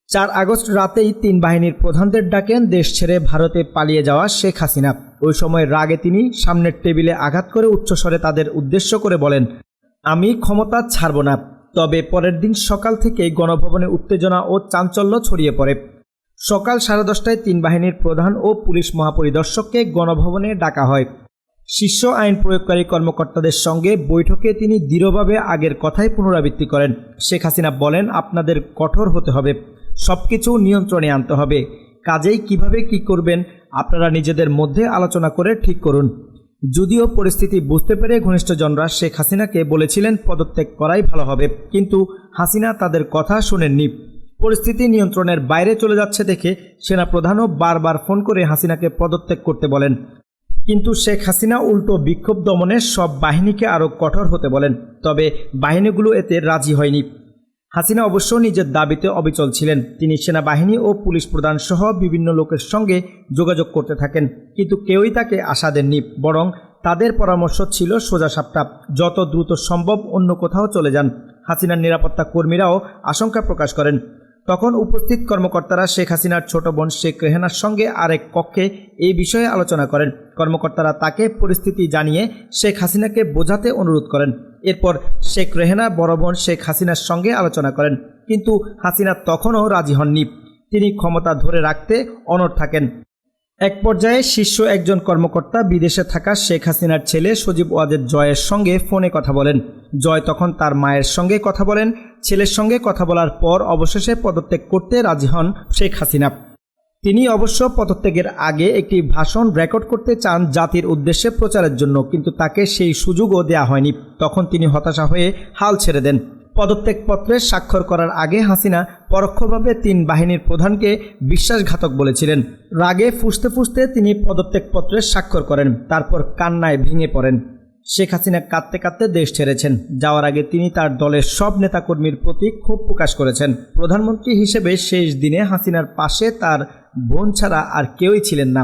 4 August রাতেই 3 বাহিনীর প্রধানদের ডাকেন দেশ ছেড়ে ভারতে পালিয়ে যাওয়া শেখ হাসিনা। ওই সময় রাগে তিনি সামনের টেবিলে আঘাত করে উচ্চস্বরে তাদের উদ্দেশ্য করে বলেন, আমি ক্ষমতা ছাড়ব না। তবে পরের দিন সকাল থেকেই গণভবনে উত্তেজনা ও চাঞ্চল্য ছড়িয়ে পড়ে। সকাল 10:30টায় 3 বাহিনীর প্রধান ও পুলিশ মহাপরিদর্শককে গণভবনে ডাকা হয়। শীর্ষ আইন প্রয়োগকারী কর্মকর্তাদের সঙ্গে বৈঠকে তিনি দৃঢ়ভাবে আগের কথাই পুনরাবৃত্তি করেন। শেখ হাসিনা বলেন, আপনাদের কঠোর হতে হবে, সবকিছু নিয়ন্ত্রণে আনতে হবে। কাজেই কিভাবে কি করবেন আপনারা নিজেদের মধ্যে আলোচনা করে ঠিক করুন। যদিও পরিস্থিতি বুঝতে পেরে ঘনিষ্ঠজনরা শেখ হাসিনাকে বলেছিলেন পদত্যাগ করাই ভালো হবে, কিন্তু হাসিনা তাদের কথা শোনেননি। পরিস্থিতি নিয়ন্ত্রণের বাইরে চলে যাচ্ছে দেখে সেনাপ্রধানও বারবার ফোন করে হাসিনাকে পদত্যাগ করতে বলেন, কিন্তু শেখ হাসিনা উল্টো বিক্ষোভ দমনে সব বাহিনীকে আরও কঠোর হতে বলেন। তবে বাহিনীগুলো এতে রাজি হয়নি। হাসিনা অবশ্য নিজের দাবিতে অবিচল ছিলেন। তিনি সেনাবাহিনী ও পুলিশ প্রধান সহ বিভিন্ন লোকের সঙ্গে যোগাযোগ করতে থাকেন, কিন্তু কেউই তাকে আশা দেননি। বরং তাদের পরামর্শ ছিল সোজাসাপটা, যত দ্রুত সম্ভব অন্য কোথাও চলে যান। হাসিনার নিরাপত্তা কর্মীরাও আশঙ্কা প্রকাশ করেন। তখন উপস্থিত কর্মকর্তারা শেখ হাসিনার ছোট বোন শেখ রেহেনার সঙ্গে আরেক কক্ষে এই বিষয়ে আলোচনা করেন। কর্মকর্তারা তাকে পরিস্থিতি জানিয়ে শেখ হাসিনাকে বোঝাতে অনুরোধ করেন। এরপর শেখ রেহেনা বড় বোন শেখ হাসিনার সঙ্গে আলোচনা করেন, কিন্তু হাসিনা তখনও রাজি হননি। তিনি ক্ষমতা ধরে রাখতে অনড় থাকেন। এক পর্যায়ে শীর্ষ একজন কর্মকর্তা বিদেশে থাকা শেখ হাসিনার ছেলে সজীব ওয়াজেদ জয়ের সঙ্গে ফোনে কথা বলেন। জয় তখন তার মায়ের সঙ্গে কথা বলেন। ছেলের সঙ্গে কথা বলার পর অবশেষে পদত্যাগ করতে রাজি হন শেখ হাসিনা। তিনি অবশ্য পদত্যাগের আগে একটি ভাষণ রেকর্ড করতে চান জাতির উদ্দেশ্যে প্রচারের জন্য, কিন্তু তাকে সেই সুযোগও দেওয়া হয়নি। তখন তিনি হতাশা হয়ে হাল ছেড়ে দেন। পদত্যাগপত্রে স্বাক্ষর করার আগে হাসিনা পরোক্ষভাবে 3 বাহিনীর প্রধানকে বিশ্বাসঘাতক বলেছিলেন। রাগে ফুঁসতে ফুঁসতে তিনি পদত্যাগপত্রে স্বাক্ষর করেন, তারপর কান্নায় ভেঙে পড়েন। শেখ হাসিনা কাঁদতে কাঁদতে দেশ ছেড়েছেন। যাওয়ার আগে তিনি তার দলের সব নেতাকর্মীর প্রতি ক্ষোভ প্রকাশ করেছেন। প্রধানমন্ত্রী হিসেবে শেষ দিনে হাসিনার পাশে তার বোন ছাড়া আর কেউই ছিলেন না।